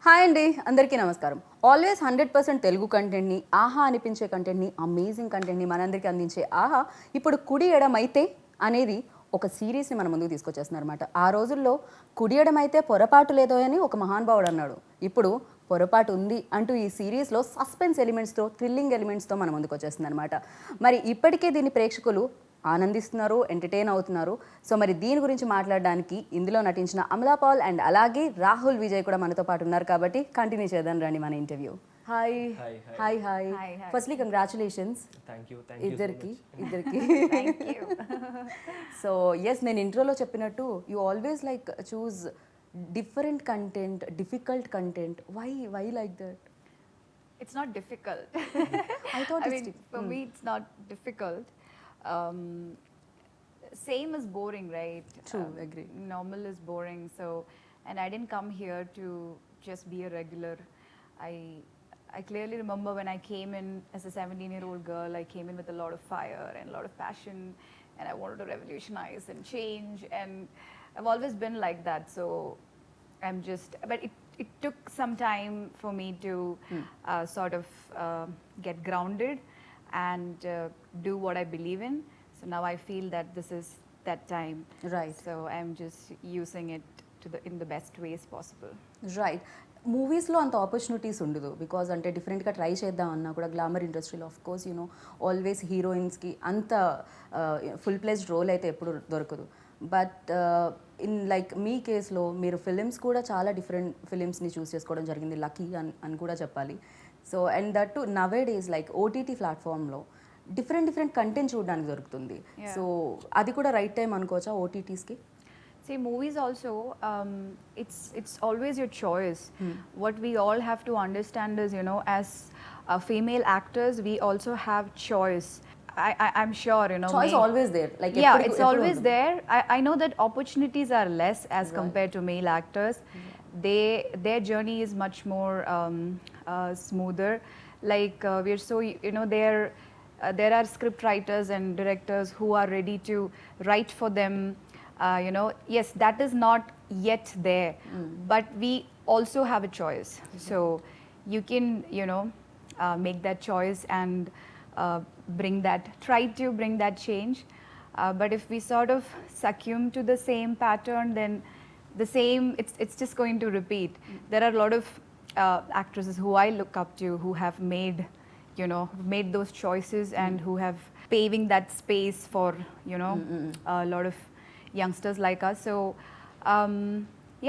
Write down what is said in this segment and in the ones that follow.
Hi అండి, అందరికీ నమస్కారం. ఆల్వేస్ 100% తెలుగు కంటెంట్ని, ఆహా అనిపించే కంటెంట్ని, అమేజింగ్ కంటెంట్ని మనందరికీ అందించే ఆహా ఇప్పుడు కుడి ఎడమైతే అనేది ఒక సిరీస్ని మన ముందుకు తీసుకొచ్చేస్తున్నారన్నమాట. ఆ రోజుల్లో కుడి ఎడమైతే పొరపాటు లేదో అని ఒక మహానుభావుడు అన్నాడు. ఇప్పుడు పొరపాటు ఉంది అంటూ ఈ సిరీస్లో సస్పెన్స్ ఎలిమెంట్స్తో, థ్రిల్లింగ్ ఎలిమెంట్స్తో మన ముందుకు వచ్చేస్తుంది అనమాట. మరి ఇప్పటికే దీన్ని ప్రేక్షకులు ఆనందిస్తున్నారు, ఎంటర్టైన్ అవుతున్నారు. సో మరి దీని గురించి మాట్లాడడానికి ఇందులో నటించిన అమలా పాల్ అండ్ అలాగే రాహుల్ విజయ్ కూడా మనతో పాటు ఉన్నారు కాబట్టి కంటిన్యూ చేద్దాం రండి మన interview. Hi hi hi firstly congratulations ఇద్దరికి. సో ఎస్, నేను ఇంట్రోలో చెప్పినట్టు you always like choose different content, difficult content. Why like that? It's not difficult. I thought I mean, for me, it's not difficult. Um, same is boring, right? True, agree. Normal is boring. So, and I didn't come here to just be a regular. I clearly remember when I came in as a 17-year-old girl, I came in with a lot of fire and a lot of passion, and I wanted to revolutionize and change. And I've always been like that. So, I'm just, but it took some time for me to sort of get grounded and do what I believe in. So now I feel that this is that time. Right. So I'm just using it in the best ways possible. Right. మూవీస్లో అంత opportunities ఉండదు because అంటే డిఫరెంట్గా try చేద్దాం అన్నా కూడా glamour ఇండస్ట్రీలో of course you know always హీరోయిన్స్కి అంత ఫుల్ ప్లేస్డ్ రోల్ అయితే ఎప్పుడు దొరకదు. బట్ ఇన్ లైక్ మీ కేసులో మీరు ఫిలిమ్స్ కూడా చాలా డిఫరెంట్ ఫిలిమ్స్ని చూస్ చేసుకోవడం జరిగింది, లక్కీ అని కూడా చెప్పాలి. So and that too nowadays like OTT ప్లాట్ఫామ్లో డిఫరెంట్ కంటెంట్ చూడడానికి దొరుకుతుంది. సో అది కూడా రైట్ టైం అనుకోవచ్చా ఓటీటీస్కి? See, movies also, it's always your choice. What we all have to understand is, you know, as female actors, we also have choice. I'm sure, you know. Choice always there. Like yeah, it's always there. I know that opportunities are less as compared to male actors. Their journey is much more smoother. Like we're so, you know, there are script writers and directors who are ready to write for them. You know, yes, that is not yet there, but we also have a choice. So you can, you know, make that choice and try to bring that change. But if we sort of succumb to the same pattern, then it's just going to repeat. There are a lot of actresses who I look up to who have made those choices and who have paving that space for, you know, a lot of youngsters like us. So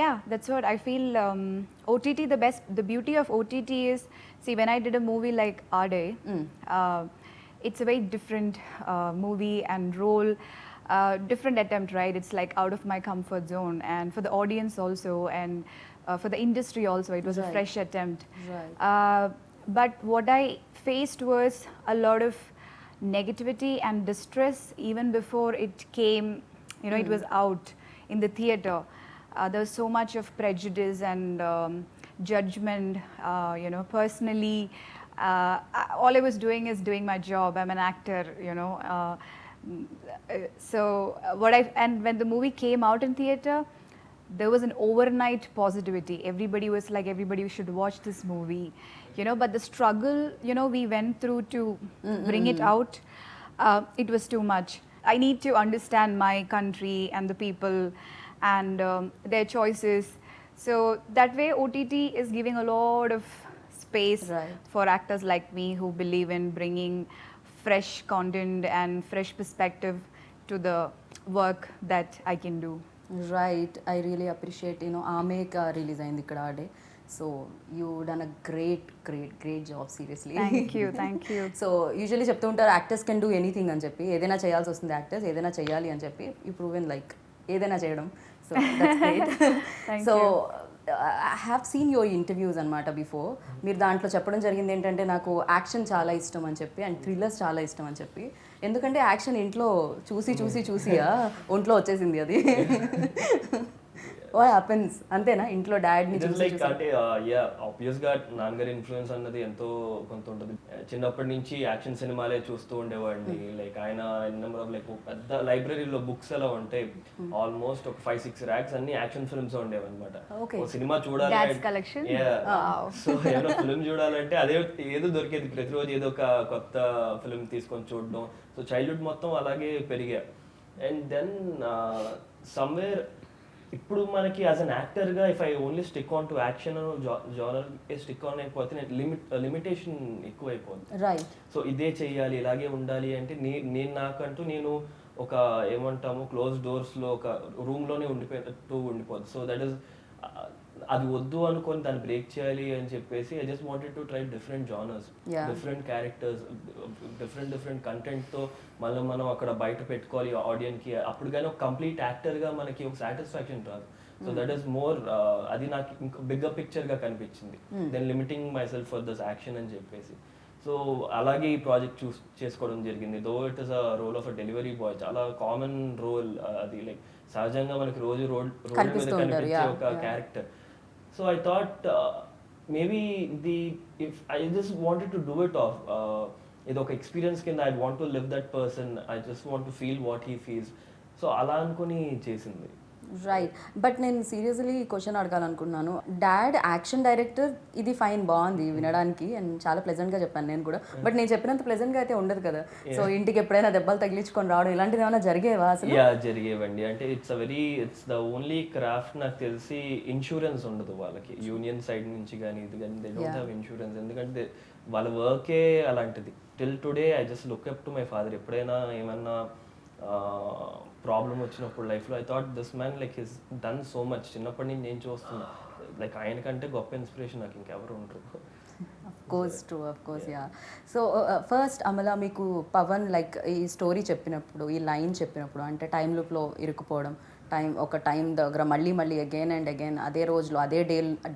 yeah, that's what I feel. OTT, the beauty of OTT is, see, when I did a movie like Ade, it's a very different movie and role, different attempt, right? It's like out of my comfort zone, and for the audience also, and for the industry also, it was a fresh attempt. Right. But what I faced was a lot of negativity and distress even before it came. You know, it was out in the theater. There was so much of prejudice and judgment. You know, personally, all I was doing is doing my job. I'm an actor, you know. So and when the movie came out in theater, there was an overnight positivity. Everybody was like, everybody should watch this movie, you know. But the struggle, you know, we went through to bring it out, it was too much. I need to understand my country and the people and their choices. So that way OTT is giving a lot of space for actors like me who believe in bringing fresh content and fresh perspective to the work that I can do. Right. I really appreciate, you know, Aameka release ayindi ikkada Ade. So you done a great job, seriously. Thank you. So usually చెప్తూ ఉంటారు actors can do anything అని చెప్పి, ఏదైనా చేయాల్సి వస్తుంది actors, ఏదైనా చేయాలి అని చెప్పి యూ ప్రూవెన్ లైక్ ఏదైనా చేయడం. So that's great. So I have seen your interviews అనమాట బిఫోర్. మీరు దాంట్లో చెప్పడం జరిగింది ఏంటంటే నాకు యాక్షన్ చాలా ఇష్టం అని చెప్పి అండ్ థ్రిల్లర్స్ చాలా ఇష్టం అని చెప్పి. ఎందుకంటే యాక్షన్ ఇంట్లో చూసి ఒంట్లో వచ్చేసింది అది. ఓ హ్యాపెన్స్ అంతేనా ఇంట్లో డాడ్ని ఇట్ ఇస్ చూసి లైక్ అంటే యా ఆబ్వియస్ గా నాన్నగారి ఇన్ఫ్లుయెన్స్ అన్నది ఎంతో కొంత ఉంటుంది. చిన్నప్పటి నుంచి యాక్షన్ సినిమాలే చూస్తూ ఉండేవాడిని. లైక్ ఆయన నెంబర్ ఆఫ్ లైక్ పెద్ద లైబ్రరీలో బుక్స్ ఎలా ఉంటాయి, ఆల్మోస్ట్ ఒక 5-6 ర్యాక్స్ అన్ని యాక్షన్ ఫిల్మ్స్ ఉండేవి అనమాట. Okay. ఒక సినిమా చూడాలి Dad's collection? సో ఏదో ఫిల్మ్ చూడాలంటే అదే ఏదో దొరికేది, ప్రతిరోజు ఏదో ఒక కొత్త ఫిల్మ్ తీసుకొని చూడడం. సో చైల్డ్హుడ్ మొత్తం అలాగే పెరిగా. అండ్ దెన్ సమ్వేర్ ఇప్పుడు మనకి యాజ్ అన్ యాక్టర్గా if I only stick on to action genre stick on అయిపోతే లిమిటేషన్ ఎక్కువైపోతుంది. రైట్. సో ఇదే చెయ్యాలి ఇలాగే ఉండాలి అంటే నేను నాకంటూ నేను ఒక ఏమంటాము క్లోజ్ డోర్స్లో ఒక రూమ్లోనే ఉండిపోద్ది. సో దట్ ఈస్ అది వద్దు అనుకొని దాన్ని బ్రేక్ చేయాలి అని చెప్పేసి I just wanted to try different genres, different characters, different కంటెంట్తో మనం అక్కడ బయట పెట్టుకోవాలి ఆడియన్కి. అప్పుడు కానీ ఒక కంప్లీట్ యాక్టర్గా మనకి ఒక సాటిస్ఫాక్షన్ రాదు. సో దట్ ఈస్ మోర్ అది నాకు ఇంకా బిగ్గర్ పిక్చర్గా కనిపించింది then limiting myself for this action అని చెప్పేసి. సో అలాగే ఈ ప్రాజెక్ట్ చేసుకోవడం జరిగింది. Though it is a role of a delivery boy, చాలా కామన్ రోల్ అది. లైక్ సహజంగా మనకి రోజు రోడ్ మీద కనిపించే ఒక character. So I thought maybe if I just wanted to do it off, ఇది ఒక ఎక్స్పీరియన్స్ కింద I want to live that person, I just want to feel what he feels. So అలా అనుకుని చేసింది. రైట్. బట్ నేను seriously question అడగాలనుకున్నాను. Dad action director, ఇది fine, బాగుంది వినడానికి అండ్ చాలా ప్లెజెంట్గా చెప్పాను నేను కూడా. బట్ నేను చెప్పినంత ప్లెజెంట్గా అయితే ఉండదు కదా. సో ఇంటికి ఎప్పుడైనా దెబ్బలు తగిలించుకొని రావడం ఇలాంటిది ఏమైనా జరిగేవా అసలు? జరిగేవండి. అంటే ఇట్స్ ద ఓన్లీ క్రాఫ్ట్ నాకు తెలిసి ఇన్సూరెన్స్ ఉండదు వాళ్ళకి, యూనియన్ సైడ్ నుంచి కానీ ఇది కానీ దే డోంట్ హ్యావ్ ఇన్సూరెన్స్. ఎందుకంటే వాళ్ళ వర్కే అలాంటిది. Till today I just look up to my father. ఎప్పుడైనా ఏమన్నా ప్రాబ్లం వచ్చినప్పుడు లైఫ్లో I thought this man like his done so much. చిన్నప్పటి నుంచి నేను చూస్తున్నా, లైక్ ఆయన కంటే గొప్ప ఇన్స్పిరేషన్ నాకు ఇంకెవరు ఉంటారు. Of course yeah. So first Amala, మీకు పవన్ లైక్ ఈ స్టోరీ చెప్పినప్పుడు, ఈ లైన్ చెప్పినప్పుడు, అంటే టైం లూప్లో ఇరుక్కుపోవడం, ఒక టైం దగ్గర మళ్ళీ అగైన్ అండ్ అగైన్ అదే రోజులో అదే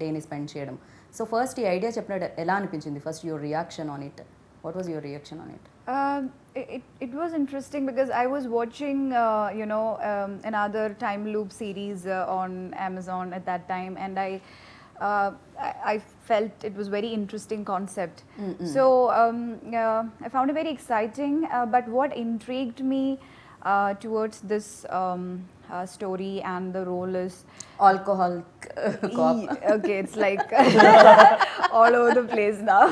డేని స్పెండ్ చేయడం. సో ఫస్ట్ ఈ ఐడియా చెప్పినట్టు ఎలా అనిపించింది? First your reaction on it. What was your reaction on it? It was interesting because I was watching, another time loop series on Amazon at that time, and I felt it was very interesting concept. So I found it very exciting. But what intrigued me towards this story and the role is alcohol cop. Okay, it's like all over the place now.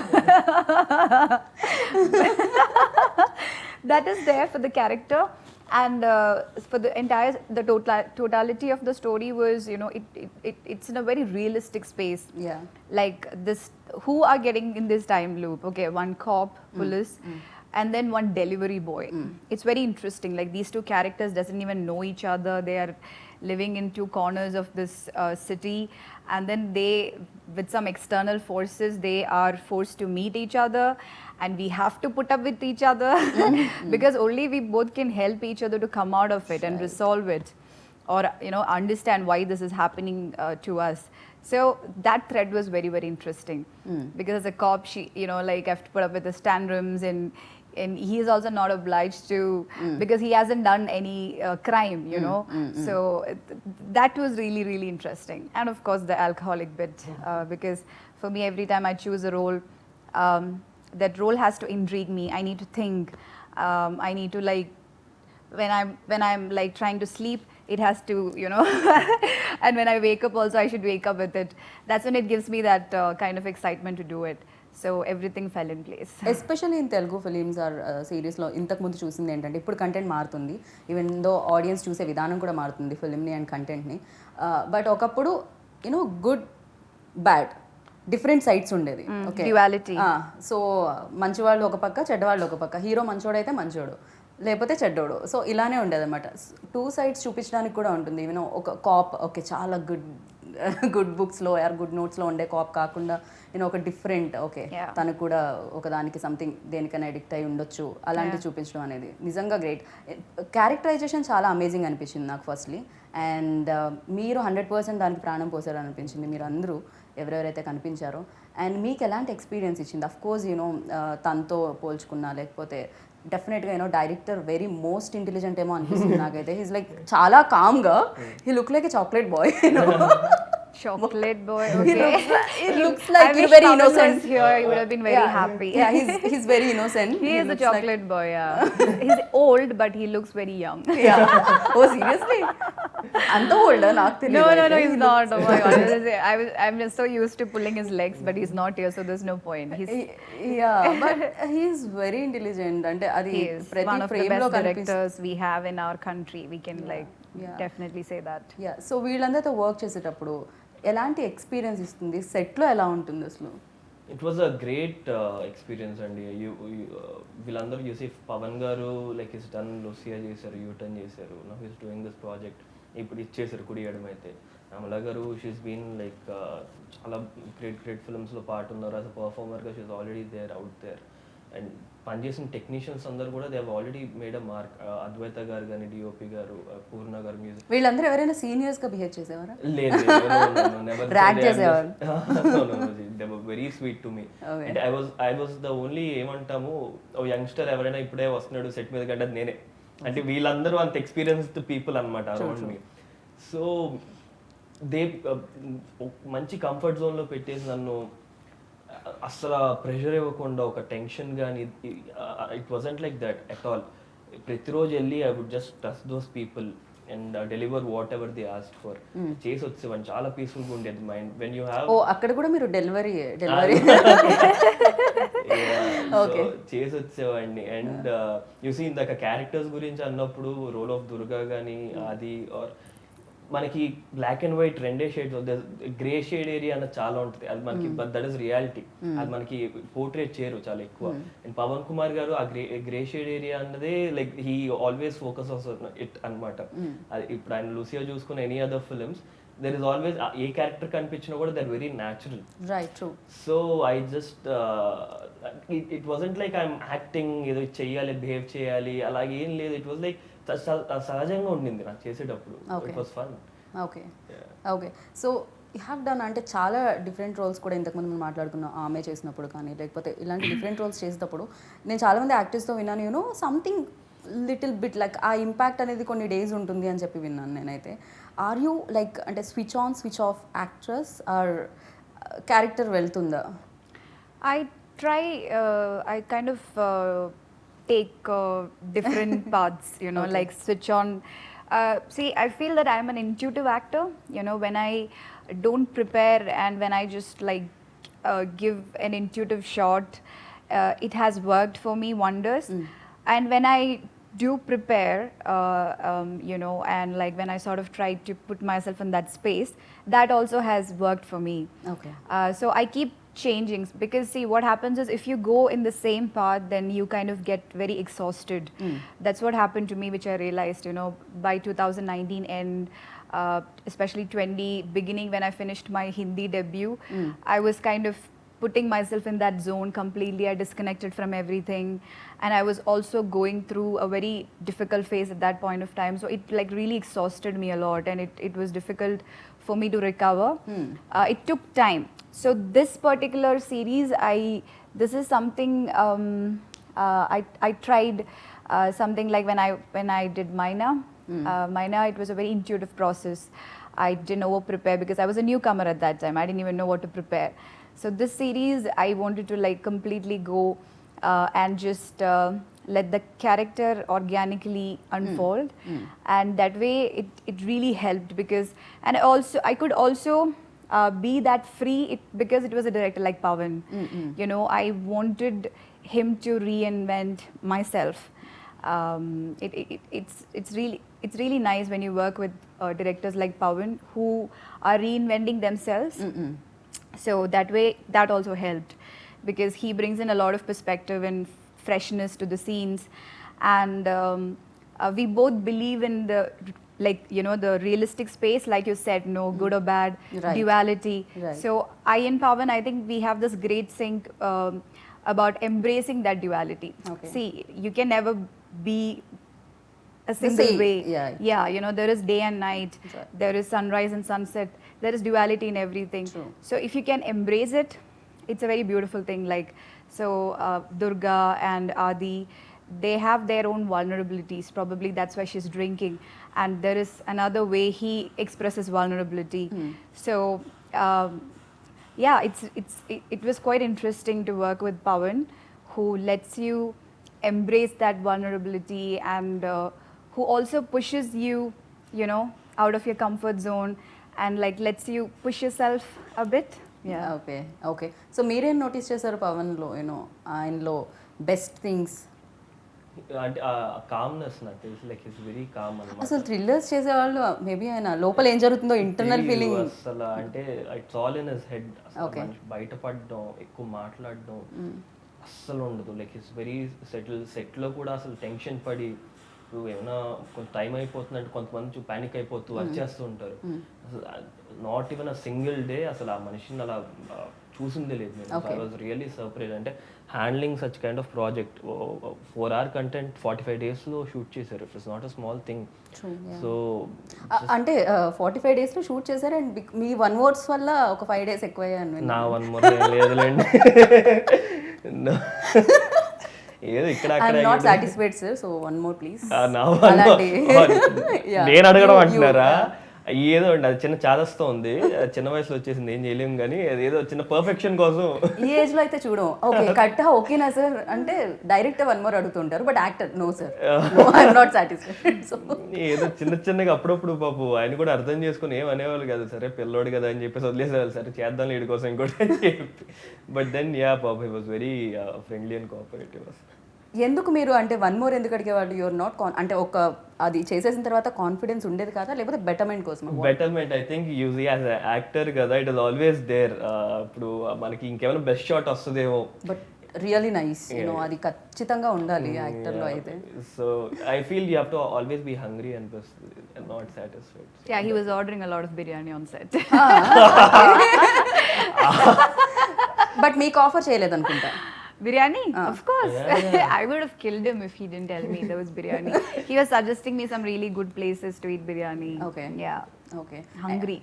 That is there for the character, and for the totality of the story was, it's in a very realistic space. Yeah. Like this, who are getting in this time loop? Okay, one cop, police, and then one delivery boy. It's very interesting. Like these two characters doesn't even know each other. They are living in two corners of this city, and then they, with some external forces, they are forced to meet each other, and we have to put up with each other because only we both can help each other to come out of it and resolve it, or understand why this is happening to us. So that thread was very, very interesting because as a cop, she like I have to put up with the tantrums, and he is also not obliged to because he hasn't done any crime, So that was really, really interesting. And of course the alcoholic bit, because for me every time I choose a role, that role has to intrigue me. I need to think. I need to like when I'm like trying to sleep, it has to, and when I wake up also, I should wake up with it. That's when it gives me that kind of excitement to do it. So everything fell in place. Especially in Telugu films or సిరీస్లో ఇంతకుముందు చూసింది ఏంటంటే ఇప్పుడు content మారుతుంది, even though audience చూసే విధానం కూడా మారుతుంది ఫిలింని అండ్ కంటెంట్ని. బట్ ఒకప్పుడు గుడ్ బ్యాడ్ డిఫరెంట్ సైడ్స్ ఉండేది. Okay, duality. సో మంచివాళ్ళు ఒక పక్క, చెడ్డవాళ్ళు ఒక పక్క. హీరో మంచోడైతే మంచోడు, లేకపోతే చెడ్డోడు. సో ఇలానే ఉండేది అనమాట. టూ సైడ్స్ చూపించడానికి కూడా ఉంటుంది. ఈవెన్ ఒక కాప్, ఓకే, చాలా గుడ్ బుక్స్లో ఆర్ గుడ్ నోట్స్లో ఉండే కాప్ కాకుండా ఒక డిఫరెంట్, ఓకే, తనకు కూడా ఒకదానికి సంథింగ్ దేనికైనా అడిక్ట్ అయి ఉండొచ్చు, అలాంటివి చూపించడం అనేది నిజంగా గ్రేట్. క్యారెక్టరైజేషన్ చాలా అమేజింగ్ అనిపించింది నాకు ఫస్ట్లీ. అండ్ మీరు 100% దానికి ప్రాణం పోసారు అనిపించింది, మీరు అందరూ ఎవరెవరైతే కనిపించారో. అండ్ మీకు ఎలాంటి ఎక్స్పీరియన్స్ ఇచ్చింది? అఫ్ కోర్స్ తనతో పోల్చుకున్నా, లేకపోతే డెఫినెట్గా you know director very most intelligent ఏమో అనిపిస్తుంది నాకైతే హీస్ లైక్ చాలా కామ్గా he look like a chocolate boy Chocolate boy. He Okay. looks like I you're wish very Pawan innocent. was here. He would have been very happy. Yeah, he's very innocent. He is a looks chocolate boy. Yeah. He's old, but he looks very young. Like, yeah. Oh, seriously? అంత old నాకు తెలియదు. No, he's not. Oh my god. I'm just so used to pulling his legs, but he's not here, so there's no point. Yeah, but he's very intelligent. అంటే అది He is ప్రతి one of the frame లో best కనిపిస్తుంది. directors we have in our country. We can Yeah. definitely say that. Yeah so వీళ్ళందరితో work చేసేటప్పుడు ఎలాంటి experience ఇస్తుంది సెట్లో ఎలా ఉంటుంది అసలు it was a great experience అండి వీళ్ళందరూ చూసి పవన్ గారు లైక్ ఇస్ డన్ లూసియా చేశారు యూటర్న్ చేశారు now is doing this project ఇప్పుడు ఇచ్చేసారు కుడియడం అయితే అమలా గారు షీస్ బీన్ లైక్ చాలా గ్రేట్ ఫిల్మ్స్లో పార్ట్ ఉన్నారు యాజ్ అ పర్ఫార్మర్గా she's already there out there and పనిచేసిన టెక్నీషియన్స్ అందరూ కూడా they have already made a mark అద్వైత గారు కానీ డిఓపి గారు పూర్ణ గారు మ్యూజిక్ వీళ్ళందరూ ఎవరైనా సీనియర్స్ గా బిహేవ్ చేసేవారా లేదు Drag చేసేవారు. Very sweet to me Okay. అంటే ఐ వాజ్ ద ఓన్లీ ఏమంటాము ఓ యంగ్స్టర్ ఎవరైనా ఇప్పుడే వస్తున్నాడు సెట్ మీద కంటే నేనే అంటే వీళ్ళందరూ అంత ఎక్స్పీరియన్స్డ్ పీపుల్ అనమాట అరౌండ్ మీ సో దే మంచి కంఫర్ట్ జోన్లో పెట్టేసి నన్ను అసలు ప్రెషర్ ఇవ్వకుండా ఒక టెన్షన్ కానీ it wasn't like that at all ప్రతిరోజు వెళ్ళి I would just touch those people and deliver whatever they ask for చేసి వచ్చేవాడిని చాలా పీస్ఫుల్గా ఉండేది మైండ్ వెన్ యూ హ్యావ్ ఓ అక్కడ కూడా మీరు డెలివరీ Okay. చేసి వచ్చేవాడిని అండ్ యూసీ ఇందాక క్యారెక్టర్స్ గురించి అన్నప్పుడు రోల్ ఆఫ్ దుర్గా కానీ అది ఆర్ మనకి బ్లాక్ అండ్ వైట్ రెండే షేడ్స్ గ్రే షేడ్ ఏరియా అన్నది చాలా ఉంటుంది అది మనకి దట్ ఇస్ రియాలిటీ అది మనకి పోర్ట్రేట్ చేయరు చాలా ఎక్కువ అండ్ పవన్ కుమార్ గారు ఆ గ్రే షేడ్ ఏరియా అన్నదే like he always focus it అనమాట అది ఇప్పుడు ఆయన లూసియా చూసుకున్న any other films there is always a character కనిపించినా కూడా they're very natural right true so I just it wasn't like I'm acting ఏదో చెయ్యాలి బిహేవ్ చేయాలి అలాగే ఏం లేదు ఇట్ వాజ్ లైక్ సహజంగా ఉండింది నాకు చేసేటప్పుడు it was fun okay okay so you have done అంటే చాలా డిఫరెంట్ రోల్స్ కూడా ఇంతకుముందు మనం మాట్లాడుకున్నాం ఆమె చేసినప్పుడు కానీ లేకపోతే ఇలాంటి డిఫరెంట్ రోల్స్ చేసేటప్పుడు నేను చాలామంది యాక్టర్స్తో విన్నాను you know something little bit like uh impact అనేది కొన్ని డేస్ ఉంటుంది అని చెప్పి విన్నాను నేనైతే ఆర్ యూ లైక్ అంటే switch on switch off actress or character వెళ్తుందా I try, I kind of take different paths, you know, Okay. like switch on. See, I feel that I'm an intuitive actor, you know, when I don't prepare and when I just like give an intuitive shot, it has worked for me wonders. And when I do prepare, you know, and like when I sort of try to put myself in that space, that also has worked for me. Okay So I keep changing because see what happens is if you go in the same path then you kind of get very exhausted. That's what happened to me, which I realized, you know, by 2019 and especially 20 beginning when I finished my Hindi debut, I was kind of putting myself in that zone completely. I disconnected from everything and I was also going through a very difficult phase at that point of time, so it like really exhausted me a lot and it was difficult for me to recover. It took time. So this particular series, this is something I tried something like when I did Maina. Maina, it was a very intuitive process. I didn't over prepare because I was a newcomer at that time. I didn't even know what to prepare. So this series, I wanted to like completely go and just let the character organically unfold, and that way it really helped because and I could also be that free because it was a director like Pawan. You know, I wanted him to reinvent myself. It's really nice when you work with directors like Pawan who are reinventing themselves. So that way, that also helped because he brings in a lot of perspective and freshness to the scenes, and we both believe in the like, you know, the realistic space, like you said, no good or bad, Right. duality. Right. So I and Pawan, I think we have this great sync about embracing that duality. Okay. See, you can never be a single same, way. yeah. You know, there is day and night, Right. there is sunrise and sunset, there is duality in everything. True. So if you can embrace it, it's a very beautiful thing. Like, so Durga and Adi, they have their own vulnerabilities. Probably that's why she's drinking, and there is another way he expresses vulnerability. So yeah, it was quite interesting to work with Pawan, who lets you embrace that vulnerability, and who also pushes you, you know, out of your comfort zone, and like lets you push yourself a bit. Yeah. Okay so మీరేం notice చేశారు పవన్లో you know ఆయనలో best things? అంటే ఆ calmness నాకు తెలిసి like it's very calm అనమాట. అసలు thrillers చేసేవాళ్ళు మేబీ ఆయన లోపల ఏం జరుగుతుందో ఇంటర్నల్ ఫీలింగ్ అసలు అంటే it's all in his head. మనిషి బయటపడడం, ఎక్కువ మాట్లాడడం అస్సలు ఉండదు. లైక్ ఇట్స్ వెరీ సెట్లో కూడా అసలు టెన్షన్ పడి ఇప్పుడు ఏమైనా కొంత టైం అయిపోతుందంటే కొంతమంది ప్యానిక్ అయిపోతూ వచ్చేస్తూ ఉంటారు. అసలు not even a single day అసలు ఆ మనిషిని అలా చూసిందే లేదు నేను. I was really surprise. అంటే handling such kind of project 4 hour content 45 daysలో షూట్ చేశారు. It is not a small thing. So అంటే 45 daysలో షూట్ చేశారు అండ్ మీ 1 words వల్ల ఒక 5 days ఎక్కువయ్యాను. నా 1 more లేదులేండి. ఏదో ఇక్కడ not satisfied sir, so 1 more please. నేను అడగడం అంటున్నారా? ఏదో అండి అది చిన్న చాదస్తో ఉంది, చిన్న వయసులో వచ్చేసింది, ఏం చేయలేము. కానీ అదేదో చిన్న పర్ఫెక్షన్ కోసం ఈ ఏజ్ లో అయితే చూడం. ఓకే కట్ ఓకేనా సార్ అంటే డైరెక్ట్ 1 more అడుగుతుంటారు, but actor no sir, no I'm not satisfied. So ఏదో చిన్నగా అప్పుడప్పుడు పాపు ఆయన కూడా అర్థం చేసుకుని ఏం అనేవాళ్ళు కదా, సరే పిల్లోడు కదా అని చెప్పేసి వదిలేసేవాళ్ళు, సరే చేద్దాం వీడి కోసం ఇంకోటి అని చెప్పి. బట్ దెన్ యా పాప he was very friendly and cooperative. ఎందుకు మీరు అంటే 1 more ఎందుకు అడిగేవాళ్ళు? యువర్ నాట్ అంటే ఒక అది చేసేసిన తర్వాత కాన్ఫిడెన్స్ ఉండేది కదా, లేకపోతే బెటర్మెంట్ కోసం? Betterment I think use as actor కదా, ఇట్ ఇస్ ఆల్వేస్ దేర్. ఇప్పుడు మనకి ఇంకేమైనా బెస్ట్ షాట్ వస్తుందేమో. బట్ రియల్లీ నైస్ యూనో, అది ఖచ్చితంగా ఉండాలి యాక్టర్ లో అయితే. So I feel you have to always be hungry and not satisfied. Yeah, he was ordering a lot of biryani on set. But మీకు ఆఫర్ చేయలేదు అనుకుంటా. Biryani? Of course. I would have killed him if he didn't tell me there was biryani. He was suggesting me some really good places to eat biryani. Okay. Yeah. Okay Hungry.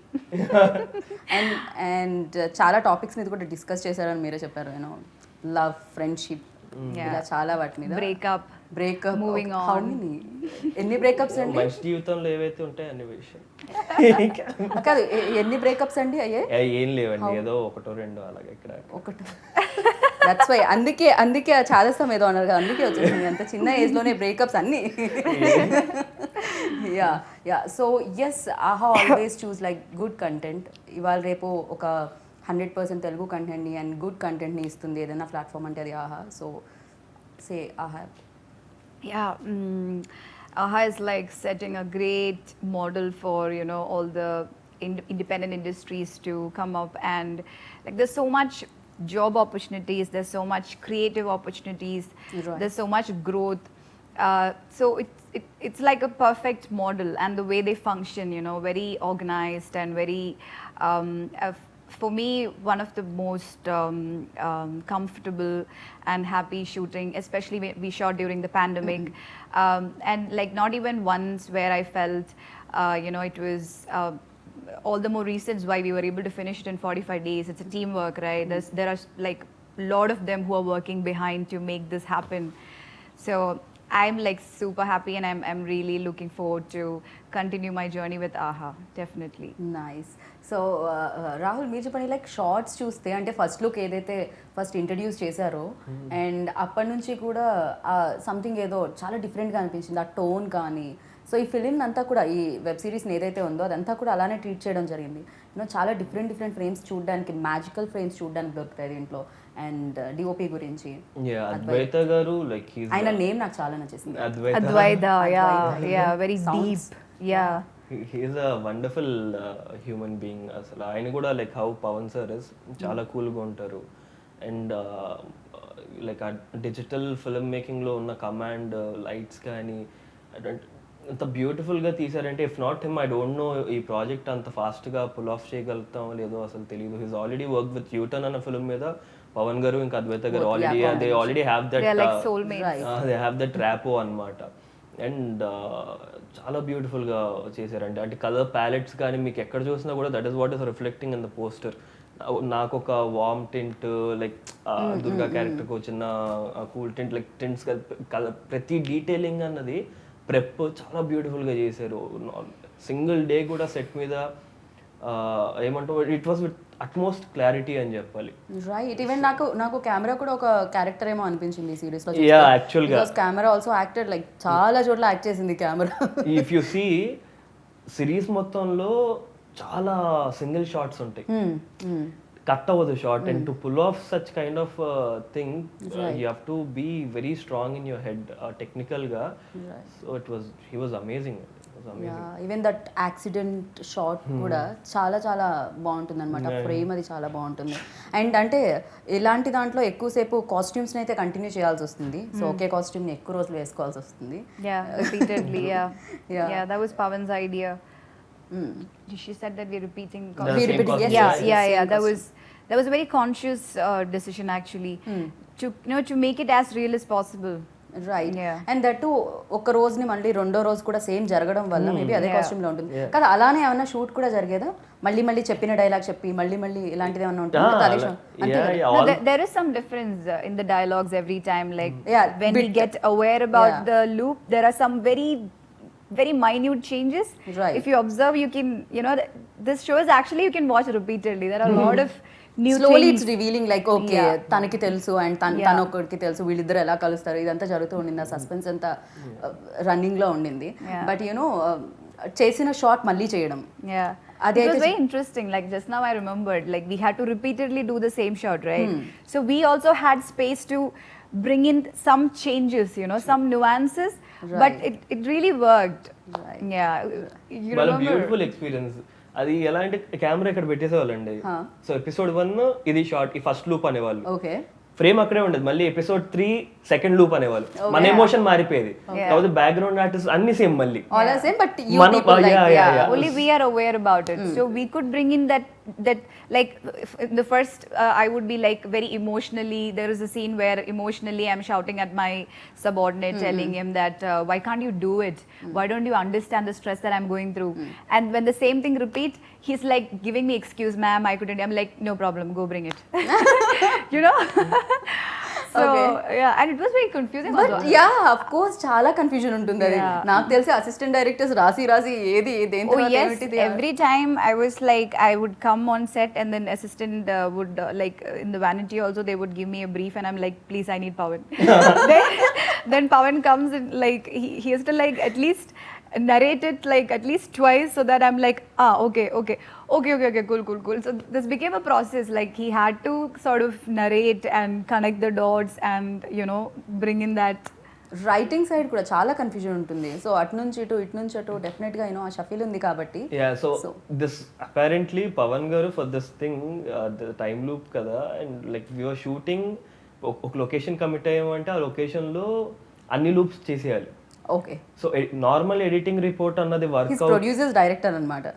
And చాలా topics మీద కూడా discuss చేశారని మీరే చెప్పారు, you know love, friendship, ఇలా చాలా వాటి మీద. Breakup. Breakup, Moving on. How many? ఎన్ని బ్రేకప్స్ అండి? మనిషి జీవితంలో ఏవైతే ఉంటాయి అన్ని విషయం కాదు, ఎన్ని బ్రేకప్స్ అండి అయ్యే? ఏం లేవండి, ఏదో ఒకటో రెండో అలాగే ఇక్కడ ఒకటి. దట్స్ వై అందుకే చాదస్తాం ఏదో అన్నారు కదా, అందుకే వచ్చేసింది అంత చిన్న ఏజ్లోనే బ్రేకప్స్ అన్నీ. యా సో ఎస్, ఆహా ఆల్వేస్ చూస్ లైక్ గుడ్ కంటెంట్. ఇవాళ రేపు ఒక 100% తెలుగు కంటెంట్ని అండ్ గుడ్ కంటెంట్ని ఇస్తుంది ఏదైనా ప్లాట్ఫామ్ అంటే అది ఆహా. సో సే ఆహా. Yeah. AHA is like setting a great model for, you know, all the independent industries to come up, and like there's so much job opportunities, there's so much creative opportunities, Right. there's so much growth. So it's like a perfect model, and the way they function, you know, very organized and very for me, one of the most comfortable and happy shooting, especially when we shot during the pandemic. And like not even once where I felt, you know, it was all the more reasons why we were able to finish it in 45 days. It's a teamwork, right? There are like a lot of them who are working behind to make this happen. So I'm like super happy, and I'm really looking forward to continue my journey with AHA, definitely. Nice. So Rahul మీరు చెప్పండి, like shorts చూస్తే అంటే first look ఏదైతే first introduce చేశారో and అప్పటి నుంచి కూడా something ఏదో చాలా డిఫరెంట్గా అనిపించింది, ఆ టోన్ కానీ. సో ఈ ఫిలిం అంతా కూడా, ఈ వెబ్ సిరీస్ని ఏదైతే ఉందో అదంతా కూడా అలానే ట్రీట్ చేయడం జరిగింది. యూనో చాలా డిఫరెంట్ ఫ్రేమ్స్ చూడడానికి, మ్యాజికల్ ఫ్రేమ్స్ చూడడానికి దొరుకుతాయి దీంట్లో. అండ్ డిఓపి గురించి అద్వైత గారు, లైక్ ఆయన నేమ్ నాకు చాలా నచ్చేసింది, Advaita, yeah, very deep. Yeah. He is a wonderful human being. అసలు ఆయన కూడా like how Pavan sir is చాలా కూల్గా ఉంటారు. అండ్ లైక్ ఆ డిజిటల్ ఫిల్మ్ మేకింగ్లో ఉన్న కమాండ్ లైట్స్ కానీ అంత బ్యూటిఫుల్గా తీసారంటే, if not him I don't know ఈ ప్రాజెక్ట్ అంత ఫాస్ట్గా పుల్ ఆఫ్ చేయగలుగుతాం లేదో అసలు తెలియదు. He's already work with U Turn అన్న ఫిల్మ్ మీద పవన్ గారు ఇంకా అద్వైత గారు already have that, They're like soulmates. They have that rapport అనమాట. అండ్ చాలా బ్యూటిఫుల్గా చేశారండి. అంటే కలర్ ప్యాలెట్స్ కానీ మీకు ఎక్కడ చూసినా కూడా that is what is reflecting in the poster. నాకు ఒక వామ్ టింట్ లైక్ దుర్గా క్యారెక్టర్కి వచ్చిన కూల్ టింట్ లైక్ టింట్స్ ప్రతి డీటెయిలింగ్ అన్నది ప్రెప్ చాలా బ్యూటిఫుల్గా చేశారు. సింగిల్ డే కూడా సెట్ మీద ఏమంటావు it was with utmost clarity అని చెప్పాలి. రైట్. ఈవెన్ నాకు కెమెరా కూడా ఒక క్యారెక్టర్ ఏమో అనిపించింది ఈ సిరీస్ లో. యాక్చువల్గా కెమెరా ఆల్సో యాక్టెడ్ లైక్ చాలా చోట్ల యాక్ట్ చేసింది camera. If you see series మొత్తంలో చాలా సింగిల్ షాట్స్ ఉంటాయి, కట్ అవ్వదు short. And to pull off such kind of thing you have to be very strong in your head టెక్నికల్గా. So he was amazing. Even that accident shot కూడా చాలా చాలా బాగుంటుంది అనమాట. ఫ్రేమ్ అది చాలా బాగుంటుంది. అండ్ అంటే ఇలాంటి దాంట్లో ఎక్కువసేపు కాస్ట్యూమ్స్ని అయితే కంటిన్యూ చేయాల్సి వస్తుంది. సో ఒకే కాస్ట్యూమ్ని ఎక్కువ రోజులు వేసుకోవాల్సి వస్తుంది. Repeatedly, yeah. That was Pawan's idea. She said that we're repeating. Yeah. That was a very conscious decision actually, to make it as real as possible. Right. And that ఒక రోజుని మళ్ళీ రెండో రోజు కూడా సేమ్ జరగడం వల్ల మేబీ అదే costume లో ఉంటుంది కదా. అలానే ఏమన్నా షూట్ కూడా జరిగేదా? మళ్ళీ చెప్పిన డైలాగ్ చెప్పి మళ్ళీ ఇలాంటిది ఏమన్నా ఉంటుంది? There is some difference in the dialogues every time. Like when we get aware about the loop, there are some very very minute changes. Right. If you observe, you can, this show is actually you can watch repeatedly. There are a lot of new slowly things. It's revealing like okay తనకి తెలుసు and తన ఒక్కడికి తెలుసు, వీళ్ళిద్దరు ఎలా కలుస్తారు, ఇదంతా జరుగుతూ ఉండింది. ఆ సస్పెన్స్ అంతా రన్నింగ్ లో ఉండింది. బట్ చేసిన షాట్ మళ్ళీ చేయడం, It was very interesting. Like just now I remembered, like we had to repeatedly do the same shot, right? So we also had space to bring in some changes, some nuances, but it really worked. Right. Yeah. You వాళ్ళ remember? Beautiful experience. అది ఎలా అంటే camera ఇక్కడ పెట్టేసేవాళ్ళండి. So episode 1 ఇది short, ఈ first loop అనేవాళ్ళు. Okay. Frame అక్కడే ఉండదు. మళ్ళీ ఎపిసోడ్ 3 సెకండ్ లూప్ అనేవాళ్ళు. మన ఎమోషన్ మారిపోయేది. కాబట్టి బ్యాక్గ్రౌండ్ ఆర్టిస్ట్ అన్ని సేమ్ మళ్ళీ. All are same, but you మనం people like, Only we are aware about it. So we could bring in that like in the first I would be like very emotionally, there is a scene where emotionally I'm shouting at my subordinate, telling him that why can't you do it, why don't you understand the stress that I'm going through. And when the same thing repeats, he's like giving me excuse, ma'am, I couldn't. I'm like, no problem, go bring it. So and it was very confusing but also. Yeah of course చాలా confusion ఉంటుంది అది. నాకు తెలిసి assistant directors రాసి ఏది దేని Oh తర్వాత yes, ఏమిటిది. every time I was like, I would come on set and then assistant would like in the vanity also they would give me a brief and I'm like, please, I need Pawan. then Pawan comes and like he has to like at least narrate it like at least twice so that I'm like, okay, cool. So this became a process. Like he had to sort of narrate and connect the dots and bring in that. Writing side కూడా చాలా confusion ఉంటుంది. So అటు నుంచి ఇటు definite గా ఆ షఫీల్ ఉంది కాబట్టి. సో దిస్ అపారెంట్లీ పవన్ గారు for this thing time loop కదా, అండ్ లైక్ యూఆర్ షూటింగ్ ఒక లొకేషన్ కమిట్ అయ్యామంటే ఆ లొకేషన్ లో అన్ని లూప్స్ చేసేయాలి. Okay. So normal editing report అన్నది వర్క్ ప్రొడ్యూసర్స్ డైరెక్టర్ అన్నమాట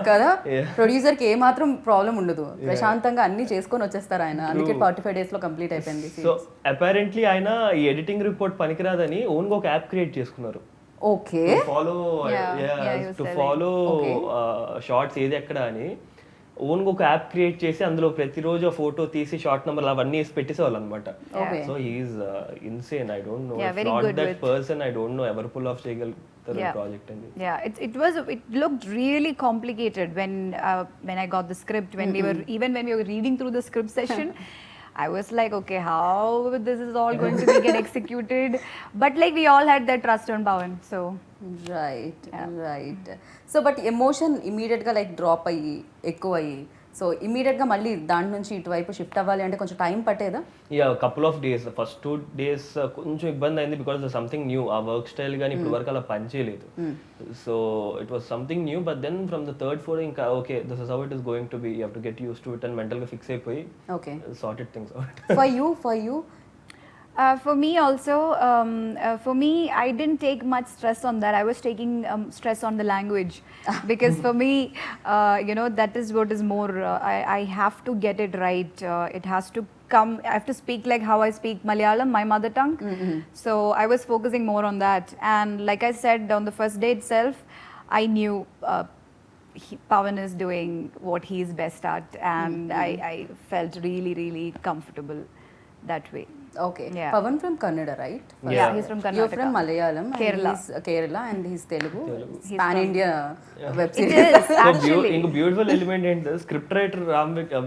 కదా. ప్రొడ్యూసర్ కి ఏ మాత్రం ప్రాబ్లం ఉండదు, ప్రశాంతంగా అన్ని చేసుకొని వచ్చేస్తారు ఆయన. అందుకే 45 days లో కంప్లీట్ అయిపోయింది. సో అపారెంట్లీ ఆయన ఈ ఎడిటింగ్ రిపోర్ట్ పనికిరాదని ఓన్ గా ఒక యాప్ క్రియేట్ చేసుకున్నారు. ఓకే. టు ఫాలో షార్ట్స్ ఏది ఎక్కడ అని ఓన్ గా ఒక యాప్ క్రియేట్ చేసి అందులో ప్రతిరోజు ఆ ఫోటో తీసి షార్ట్ నెంబర్ అవన్నీ వేసి పెట్టేసేవాళ్ళు అనమాట. So he's insane. I don't know not that person. I don't know ever pull off చేయగలుగుతారు ప్రాజెక్ట్ అని. It looked really complicated when I got the script, when when we were reading through the script session. I was like, okay, how this is all going to be get executed? But like we all had that trust on Pawan, so right. So but emotion immediate గా like drop అయ్యి ఎక్కువ అయ్యి, so immediate గా మళ్ళీ దాని నుంచి ఇటువైపు shift అవ్వాలి అంటే కొంచెం టైం పట్టేదా? Couple of days. First 2 days కొంచెం ఇబ్బంది అయింది బికాస్ సంథింగ్ న్యూ. ఆ వర్క్ స్టైల్ కానీ ఇప్పుడు వరకు అలా పనిచేయలేదు. So it was something new. But then from the third four ఇంకా okay this is how it is going to be, you have to get used to it and mental గా fix అయిపోయి sorted things out. For you for me also, for me, I didn't take much stress on that. I was taking stress on the language because for me, that is what is more. I have to get it right. It has to come. I have to speak like how I speak Malayalam, my mother tongue. So I was focusing more on that. And like I said on the first day itself, I knew Pavan is doing what he's best at, and I felt really, really comfortable that way. Okay. Yeah. Pavan from Kannada, right? Yeah, he's from You're from Karnataka. Malayalam. Kerala. And he's Kerala and he's Telugu. He's Pan from- India web It series. is actually. ఇంకో beautiful element ఏంటి script writer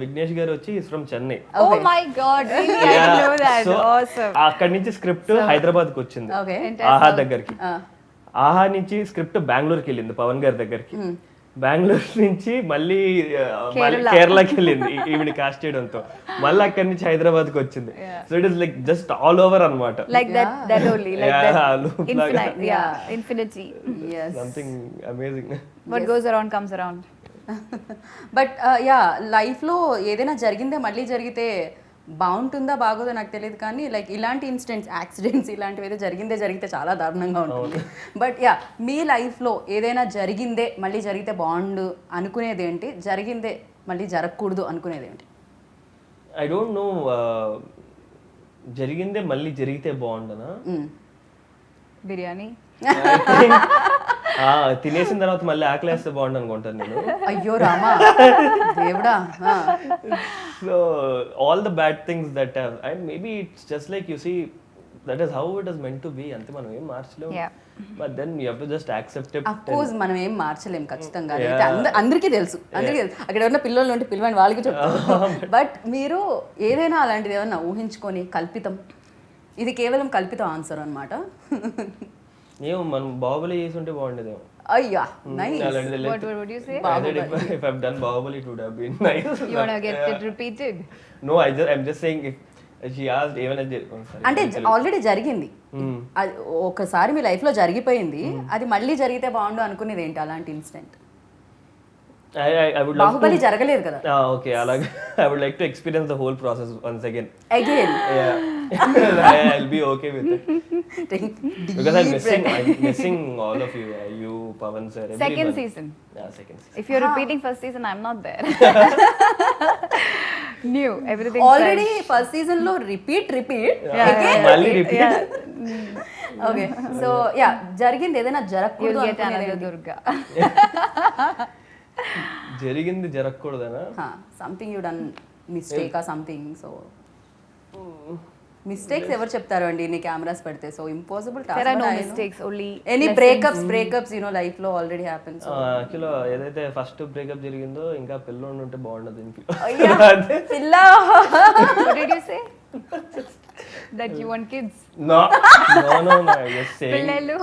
Vignesh గారు వచ్చి is from Chennai. Oh my God! Really, I didn't know that. So Awesome. అక్కడి నుంచి script Hyderabad కి వచ్చింది Okay. ఆహా దగ్గరికి. ఆహా నుంచి స్క్రిప్ట్ బెంగళూరుకి వెళ్ళింది పవన్ గారి దగ్గరికి. బెంగళూరు నుంచి మళ్ళీ కేరళకి వెళ్ళింది ఈవిడ కాస్ట్ చేయడంతో, మళ్ళీ అక్కడి నుంచి హైదరాబాద్ కి వచ్చింది. So it is like just all over అన్నమాట. Like that only, like Yeah, that loop infinite, infinity. Yes. Something amazing. What goes around comes around. But yeah లైఫ్లో ఏదైనా జరిగిందే మళ్ళీ జరిగితే బాగుంటుందా బాగోదో నాకు తెలియదు, కానీ లైక్ ఇలాంటి ఇన్సిడెంట్స్ యాక్సిడెంట్స్ ఇలాంటివి ఏదో జరిగితే చాలా దారుణంగా ఉంటుంది. బట్ యా మీ లైఫ్లో ఏదైనా జరిగిందే మళ్ళీ జరిగితే బాగుండు అనుకునేది ఏంటి, జరిగిందే మళ్ళీ జరగకూడదు అనుకునేది ఏంటి? ఐ డోంట్ నో, జరిగిందే మళ్ళీ జరిగితే బాగుండనా? Biryani. తినేసిన తర్వాత మళ్ళీ ఆకలేస్తే బాగుండు అనుకుంటాను నేను. అయ్యో రామా దేవుడా. So all the bad things that have, and maybe it's just like you see that is how it is meant to be, అంతే, మనం ఏం మార్చలేము. Yeah. But then you have to just accept it. Of course మనం ఏం మార్చలేం ఖచ్చితంగా, అదైతే అందరికీ తెలుసు. అక్కడ ఉన్న పిల్లలు ఉంటే పిల్లవాడిని వాళ్ళకి చెప్తారు. బట్ మీరు ఏదైనా అలాంటిది ఏమన్నా ఊహించుకొని కల్పితం, ఇది కేవలం కల్పితం ఆన్సర్ అనమాట. ఏమో మనం బాహుబలి చేసి ఉంటే బాగుండేదేమో. అయ్యా nice. What would you say? If I've done Bahubali, it would have been nice. You wanna get it repeated? No, I'm just saying, if she asked, even అంటే ఆల్రెడీ జరిగింది, అది ఒకసారి మీ లైఫ్ లో జరిగిపోయింది, అది మళ్ళీ జరిగితే బాగుండు అనుకునేది ఏంటి అలాంటి incident? I would love Baahubali జరగలేదు కదా. okay, అలాగే I would like to experience the whole process once again. Again Yeah. I'll be okay with it because I'm missing all of you, you, Pavan sir, Second everyone. season. Yeah, second season. If you're repeating first season, I'm not there. New, everything. Already first season లో repeat మళ్ళీ repeat. Okay. So yeah జరిగింది ఏదైనా You'll జరగకూడదు get another అనుకునేది Durga. జరిగింది జరగకూడదనా? Something you done mistake ఆ something. So mistakes ఎవరు చెప్తారు అండి నీ కెమెరాస్ పెడితే? So impossible There are no mistakes, only any lessons. Breakups life లో ఆల్రెడీ హ్యాపెన్స్. యాక్చువల్గా ఏదైతే ఫస్ట్ బ్రేకప్ జరిగిందో ఇంకా పిల్లోడు ఉంటే బాగుండదు ఇంట్లో. పిల్ల What did you say? That you want kids? No, I'm just saying. Pillalu.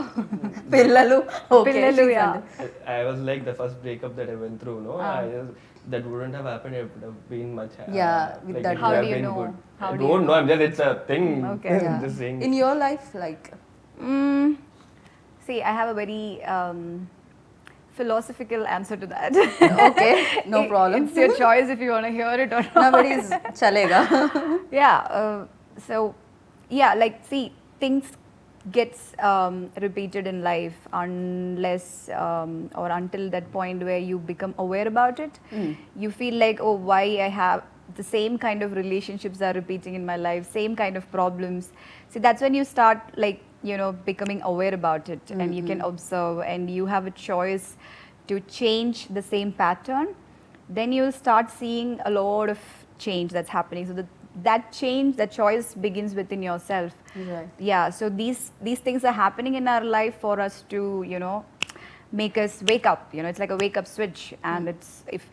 పిల్లలు Yeah. I was like the first breakup that I went through, no? That wouldn't have happened. It would have been much. Yeah, with like that- it How would do have you been know? good. How I do you don't know. I'm just, it's a thing. Okay. I'm just saying. In your life like See, I have a very philosophical answer to that. Okay no problem. It's your choice if you want to hear it or not. Nobody is చలేగా. Yeah. So, yeah, like, see, things gets repeated in life unless or until that point where you become aware about it. You feel like, oh, why I have the same kind of relationships are repeating in my life, same kind of problems. See, that's when you start, like, becoming aware about it, and you can observe, and you have a choice to change the same pattern. Then you'll start seeing a lot of change that's happening. So that change, that choice begins within yourself. Right. Yeah, so these things are happening in our life for us to make us wake up. It's like a wake up switch, and it's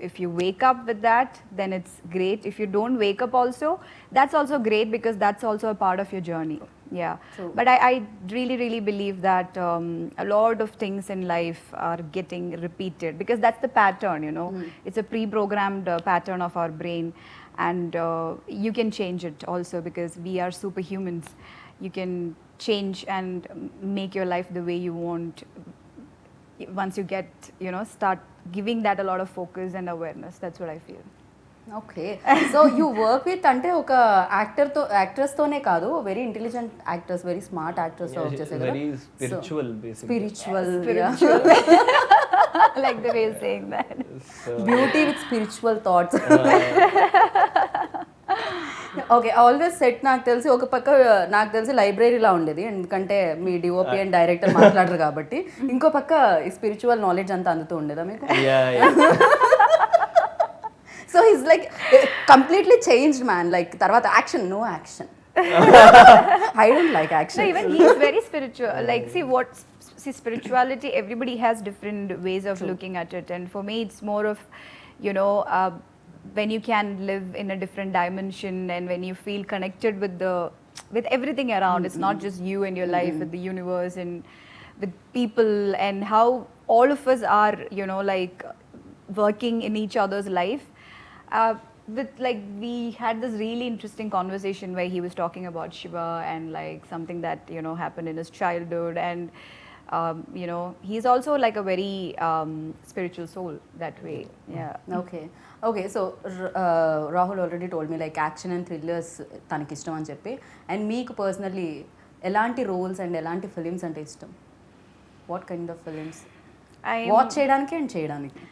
if you wake up with that, then it's great. If you don't wake up also, that's also great, because that's also a part of your journey. Yeah. True. But I really, really believe that a lot of things in life are getting repeated, because that's the pattern. It's a pre-programmed pattern of our brain, and you can change it also, because we are superhumans. You can change and make your life the way you want once you get start giving that a lot of focus and awareness. That's what I feel. Okay. So you work with అంటే ఒక actors తోనే కాదు, very intelligent actors, very smart actors తో వచ్చేసే కదా. Very spiritual, basically. Spiritual I like the way you're saying that. So, beauty with spiritual thoughts. Okay, always set నాకు తెలిసి ఒక పక్క నాకు తెలిసి లైబ్రరీలా ఉండేది, ఎందుకంటే మీ డిఓపి అండ్ డైరెక్టర్ మాట్లాడరు కాబట్టి. ఇంకో పక్క స్పిరిచువల్ నాలెడ్జ్ అంతా అందుతూ ఉండేదా మీకు? So is like completely changed man, like తర్వాత action, no action. I don't like action. No, even he's very spiritual. Like, see, spirituality, everybody has different ways of looking at it. And for me, it's more of, you know, when you can live in a different dimension and when you feel connected with everything around. It's not just you and your life, with the universe and with people, and how all of us are, you know, like working in each other's life. With like, we had this really interesting conversation where he was talking about Shiva and like something that, you know, happened in his childhood, and you know, he's also like a very spiritual soul that way. Yeah. Okay so Rahul already told me like action and thrillers తనకి ఇష్టం అని చెప్పి. And మీకు personally ఎలాంటి roles and ఎలాంటి films అంటే ఇష్టం? What kind of films watch చేయడానికి అండ్ చేయడానికి?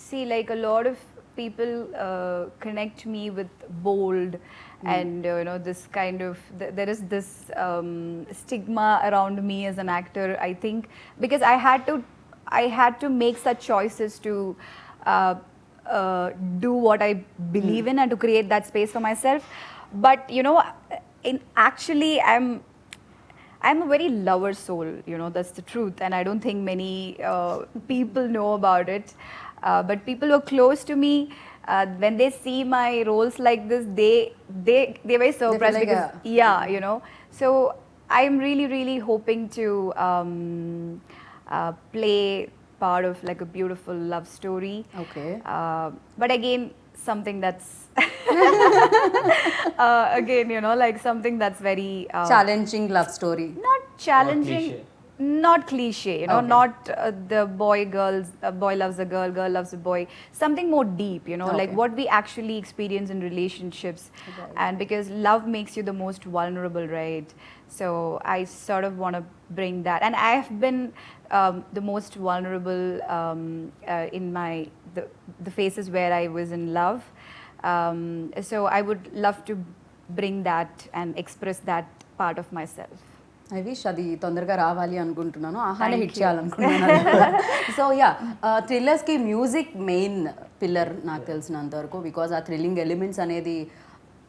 See, like a lot of people connect me with bold and you know, this kind of there is this stigma around me as an actor, I think, because I had to make such choices to do what I believe in and to create that space for myself. But you know, actually I'm a very lover soul, you know, that's the truth, and I don't think many people know about it. But people who are close to me, when they see my roles like this, they're very surprised like because you know. So I'm really hoping to play part of like a beautiful love story. Okay. But again, something that's again, you know, like something that's very challenging love story. not challenging, not cliche, you know, Okay. not the boy loves a girl, girl loves a boy. Something more deep, you know, like Okay. what we actually experience in relationships. Right. And because love makes you the most vulnerable, right? So I sort of want to bring that. And I have been the most vulnerable in the phases where I was in love. So I would love to bring that and express that part of myself. I wish అది తొందరగా రావాలి అనుకుంటున్నాను, ఆహానే Thank hit you. చేయాలనుకుంటున్నాను. So yeah, థ్రిల్లర్స్కి music main pillar నాకు తెలిసినంత వరకు, బికాజ్ ఆ థ్రిల్లింగ్ ఎలిమెంట్స్ అనేది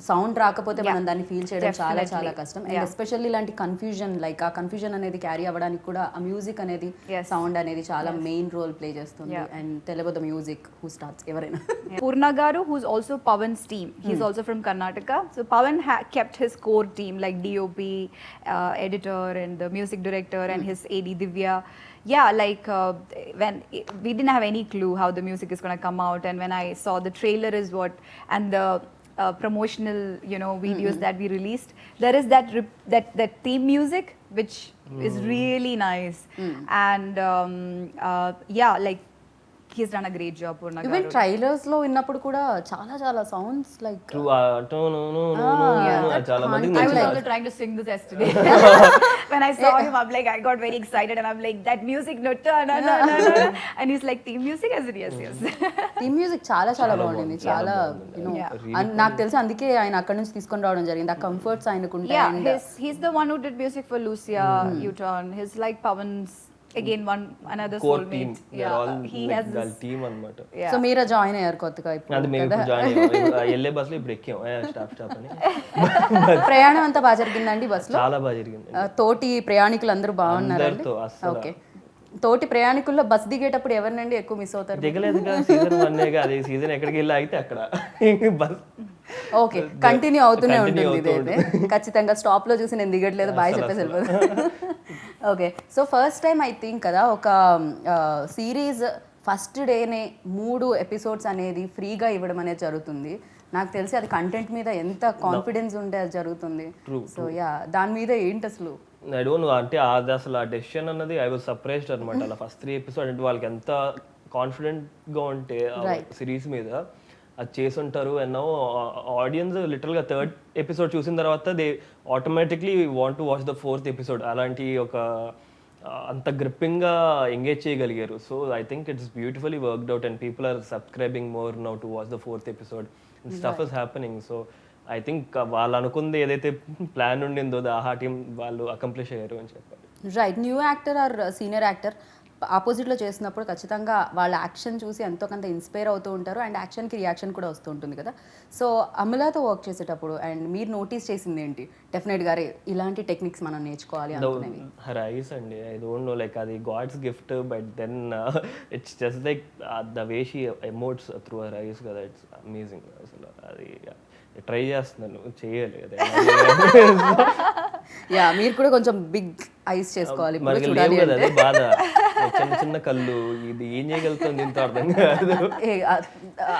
సౌండ్ రాకపోతే మనం దాన్ని ఫీల్ చేయడం చాలా Definitely. చాలా కష్టం. అండ్ ఎస్పెషల్లీ ఇలాంటి కన్ఫ్యూజన్, లైక్ ఆ కన్ఫ్యూజన్ అనేది క్యారీ అవ్వడానికి కూడా ఆ మ్యూజిక్ అనేది, Yes. సౌండ్ అనేది చాలా మెయిన్ రోల్ ప్లే చేస్తుంది. Yeah. అండ్ తెలియదు ద మ్యూజిక్ హూ స్టార్ట్స్ ఎవరైనా. Purna Garu, who's also Pawan's team. He's also from Karnataka. So Pawan kept his core team like DOP, editor, and the music director, and his AD Divya. Yeah, like when we didn't have any clue how the music is going to come out, and when I saw the trailer and the promotional, you know, videos that we released, there is that theme music which is really nice. And yeah, like he's done a great job, Purna even Garu. Trailers లో విన్నప్పుడు కూడా చాలా చాలా sounds like true చాలా మందికి I was నచ్చింది. also trying to sing this yesterday. When I saw him, I'm like, I got very excited, and I'm like, that music, no. And he's like, theme music? I said, yes. Theme music చాలా చాలా బాగుండింది, చాలా you know, Yeah. నాకు తెలిసి అందుకే ఆయన అక్కడ నుంచి తీసుకొని రావడం జరిగింది. ఆ comforts ఆయనకుంటాయి. Yeah, he's the one who did music for Lucia, U-Turn. He's like Pawan's, again, another core team soulmate. He has వాళ్ళ this, టీమ్ అన్నమాట. yeah. సో మీరే జాయిన్ అయ్యారు కొత్తగా ఇప్పుడు అది మేము ఇప్పుడు జాయిన్ అయ్యాం. వెళ్ళే బస్సులో ఇప్పుడు ఎక్కాం స్టాప్ అని. ప్రయాణం అంతా బాగా జరిగిందండి బస్సులో? చాలా బాగా జరిగింది. తోటి ప్రయాణికులు అందరూ బాగున్నారండి? అందరితో అస్సలు. ఓకే, తోటి ప్రయాణికుల్లో బస్ దిగేటప్పుడు ఎవరినండి ఎక్కువ మిస్ అవుతారు? దిగలేదుగా, సీజన్ 1 అది సీజన్ ఎక్కడికి వెళ్ళి ఆగితే అక్కడ బస్. ఓకే, కంటిన్యూ అవుతూనే Continue ఉంటుంది ఇదైతే. ఖచ్చితంగా స్టాప్ లో చూసి నేను దిగట్లేదు బాయ్ చెప్పేసి వెళ్ళిపోతాను. Okay, so first time I think కదా ఒక సిరీస్ ఫస్ట్ డేనే 3 ఎపిసోడ్స్ అనేది ఫ్రీగా ఇవ్వడం అనేది జరుగుతుంది. నాకు తెలిసి అది కంటెంట్ మీద ఎంత కాన్ఫిడెన్స్ ఉంటే అది జరుగుతుంది. సో యా, దాని మీద ఏంటి అసలు? ఐ డోంట్ నో, అంటే అది అసలు ఆ డెసిషన్ అన్నది ఐ వాజ్ సర్ప్రైజ్డ్ అనమాట. అలా ఫస్ట్ 3 ఎపిసోడ్ అంటే వాళ్ళకి ఎంత కాన్ఫిడెంట్గా ఉంటే సిరీస్ మీద అది చేసి ఉంటారు. అండ్ నౌ ఆడియన్స్ లిటరల్గా 3rd ఎపిసోడ్ చూసిన తర్వాత they automatically want to watch the 4th episode. అలాంటి ఒక అంత గ్రిప్పింగ్గా ఎంగేజ్ చేయగలిగారు. So I think it's beautifully worked out and people are subscribing more now to watch the 4th episode. Stuff is happening. So I think వాళ్ళు అనుకుంది ఏదైతే plan ఉండిందో ఆహా team వాళ్ళు అకంప్లిష్ అయ్యారు అని చెప్పాలి. Right, new actor are senior actor ఆపోజిట్లో చేసినప్పుడు ఖచ్చితంగా వాళ్ళ యాక్షన్ చూసి ఎంతో కొంత ఇన్స్పైర్ అవుతూ ఉంటారు అండ్ యాక్షన్కి రియాక్షన్ కూడా వస్తూ ఉంటుంది కదా. సో అమలాతో వర్క్ చేసేటప్పుడు అండ్ మీరు నోటీస్ చేసింది ఏంటి? డెఫినెట్గా అరే ఇలాంటి టెక్నిక్స్ మనం నేర్చుకోవాలి అనుకునేవి. హర్ ఐస్ అండి, ఐ డోంట్ నో లైక్ అది god's gift, but then it's just like the way she emotes through her eyes కదా, ఇట్స్ అమేజింగ్. అసలు అది ట్రై చేస్తున్నాను, చేయాలి అదే. యా, మీరు కూడా కొంచెం బిగ్ ఐస్ చేసుకోవాలి ఇప్పుడు మనకి చూడాలి లేవు కదా, అంటే. అదే బాధ. చిన్న చిన్న కళ్ళు, ఇది ఏం చేయగలుగుతుంది దీంతో అర్థం కాదు.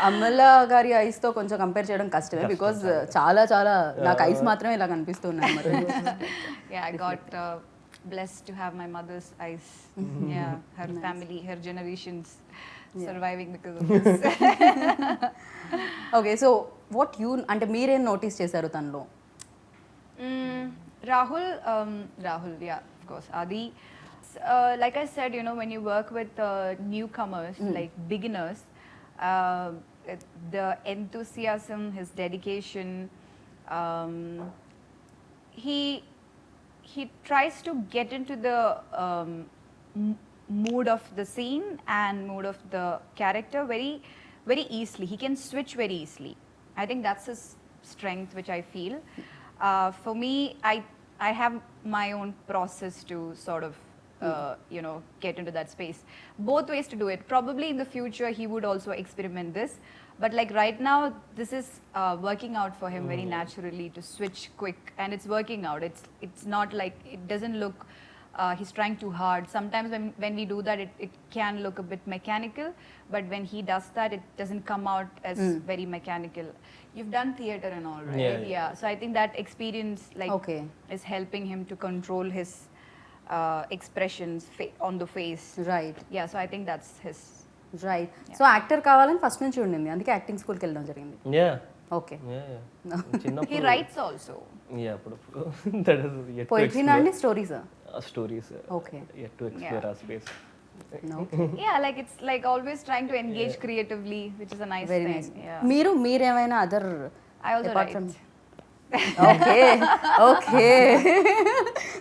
అమల గారి ఐస్ తో కొంచెం కంపేర్ చేయడం కష్టమే, బికాజ్ చాలా చాలా నాకు ఐస్ మాత్రమే ఇలా కనిపిస్తున్నాయి మరి. Yeah, I got blessed to have my mother's eyes. Yeah, her family, her generations surviving because of this. Okay, so what you అంటే మీరేం నోటీస్ చేశారు తనలో? Rahul, yeah, of course. Adi, like I said, you know, when you work with newcomers, like beginners, the enthusiasm, his dedication, he tries to get into the mood of the scene and mood of the character very, very easily. He can switch very easily. I think that's his strength, which I feel. For me, I have my own process to sort of you know, get into that space. Both ways to do it. Probably in the future he would also experiment this, but like right now this is working out for him very naturally to switch quick, and it's working out. It's not like it doesn't look he's trying too hard. Sometimes when we do that, it can look a bit mechanical, but when he does that, it doesn't come out as very mechanical. You've done theater and all, right? Yeah. So I think that experience like Okay. is helping him to control his expressions on the face. Right Yeah, so I think that's his. Right. So actor కావాలని first నుంచి ఉండింది, అందుకే acting స్కూల్కి వెళ్ళడం జరిగింది. Yeah, okay, yeah, yeah. చిన్నప్పుడు He writes also. yeah, అప్పుడప్పుడు that is yet to పోయిట్రీనా అండి stories? stories, Okay. yet to explore our space. Yeah, like it's like always trying to engage creatively, which is a nice very thing. Nice. Yeah. మీరేమైనా other I also apart write. from okay okay.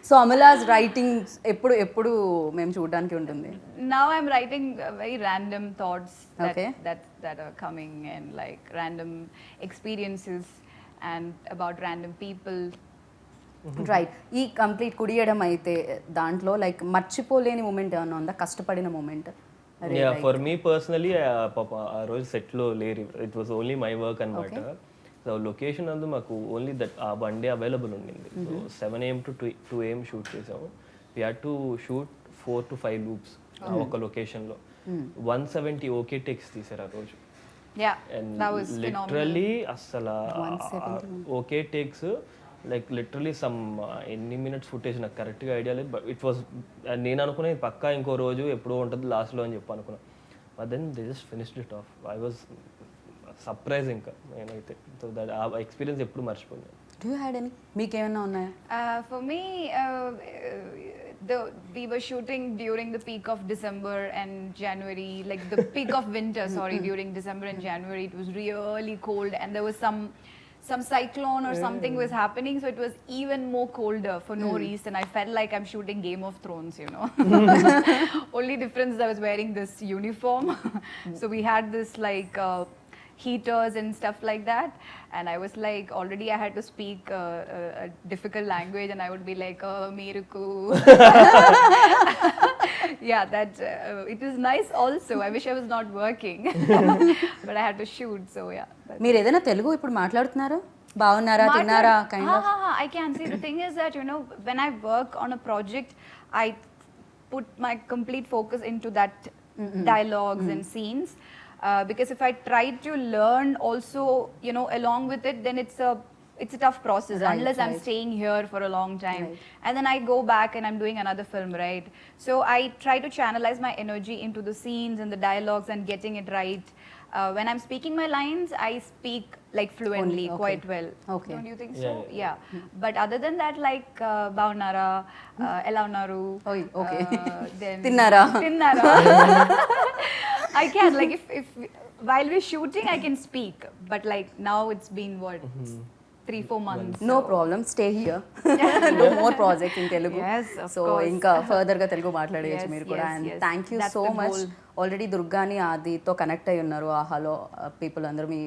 So అమలాస్ writing ఎప్పుడు ఎప్పుడు మేము చూడడానికి ఉంటుంది? Now I'm writing very random thoughts Okay. that are coming, and like random experiences and about random people. Right. ఈ complete కుడియడం అయితే దాంట్లో లైక్ మర్చిపోలేని మూమెంట్ ఏమన్నా ఉందా, కష్టపడిన moment? Yeah, for me personally పాప ఆ రోజు సెట్లో లేరు, it was only my work అనమాట. సో లొకేషన్ అందు మాకు only that uh one day available ఉండింది. So 7 AM to 2 AM shoot చేసాము. We had to shoot 4 to 5 loops ఒక లొకేషన్లో. 170 ఓకే టేక్స్ తీసారు ఆ రోజు. Yeah, and that was phenomenal. Literally అసలు okay takes like literally some ఎన్ని మినిట్స్ ఫుటేజ్ నాకు కరెక్ట్గా ఐడియా లేదు, బట్ ఇట్ వాస్ నేను అనుకునే పక్కా ఇంకో రోజు ఎప్పుడో ఉంటుంది లాస్ట్లో అని చెప్పి అనుకున్నాను. But then they just finished it off. I was surprise ఇంకా నేనైతే. సో దట్ ఆ ఎక్స్పీరియన్స్ ఎప్పుడు మర్చిపోయాను. డూ యూ హ్యాడ్ ఎనీ, మీకేమన్నా ఉన్నాయా? For me, we were shooting during the peak of December and January, like the peak of winter. Sorry, during December and January, it was really cold, and there was some cyclone or something was happening, so it was even more colder for no reason. I felt like I'm shooting Game of Thrones, you know. Only difference is I was wearing this uniform. So we had this like heaters and stuff like that, and I was like, already I had to speak a difficult language, and I would be like, oh, meeruku. Yeah, that it is nice also. I wish I was not working, but I had to shoot, so yeah. మీరు ఏదైనా తెలుగు ఇప్పుడు మాట్లాడుతున్నారా? బాగున్నారా, తిన్నారా kind of? I can see. The thing is that, you know, when I work on a project, I put my complete focus into that dialogues and scenes, because if I try to learn also, you know, along with it, then it's a tough process, Right, unless I'm right. staying here for a long time. Right. And then I go back and I'm doing another film, right? So I try to channelize my energy into the scenes and the dialogues and getting it right. When I'm speaking my lines, I speak like fluently, Only, okay. quite well. Okay. Don't you think so? Yeah, Yeah. But other than that, like Baunara, Ela Unnaru, Oi, okay. then Tinnara. I can, like, if while we're shooting, I can speak, but like now it's been what 3-4 months. No problem stay here do more projects in Telugu Yes, of so course. ఇంకా ఫర్దర్గా తెలుగు మాట్లాడేయచ్చు Yes, మీరు కూడా yes, and yes. Thank you That's so the much goal. Already దుర్గాని ఆదితో connect అయి ఉన్నారు ఆహాలో పీపుల్ అందరూ మీ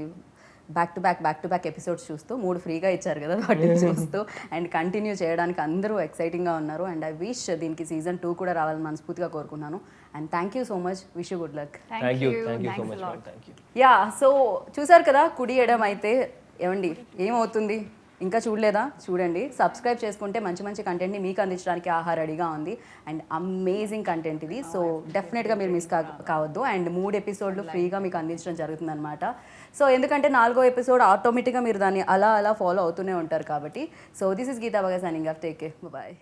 బ్యాక్ టు బ్యాక్ ఎపిసోడ్స్ చూస్తూ 3 ఫ్రీగా ఇచ్చారు కదా వాటిని చూస్తూ అండ్ కంటిన్యూ చేయడానికి అందరూ ఎక్సైటింగ్గా ఉన్నారు అండ్ ఐ విష్ దీనికి సీజన్ 2 కూడా రావాలని మనస్ఫూర్తిగా కోరుకున్నాను and thank you so much wish you good luck thank you so Thanks much a lot. Thank you yeah so చూసారు కదా కుడి ఎడం అయితే ఏమండి ఏమవుతుంది ఇంకా చూడలేదా చూడండి సబ్స్క్రైబ్ చేసుకుంటే మంచి మంచి కంటెంట్ని మీకు అందించడానికి ఆహా రెడీగా ఉంది అండ్ అమేజింగ్ కంటెంట్ ఇది సో డెఫినెట్గా మీరు మిస్ కావద్దు అండ్ 3 ఎపిసోడ్లు ఫ్రీగా మీకు అందించడం జరుగుతుందన్నమాట సో ఎందుకంటే 4వ ఎపిసోడ్ ఆటోమేటిక్గా మీరు దాన్ని అలా ఫాలో అవుతూనే ఉంటారు కాబట్టి so this is Geetha Baga signing off take care bye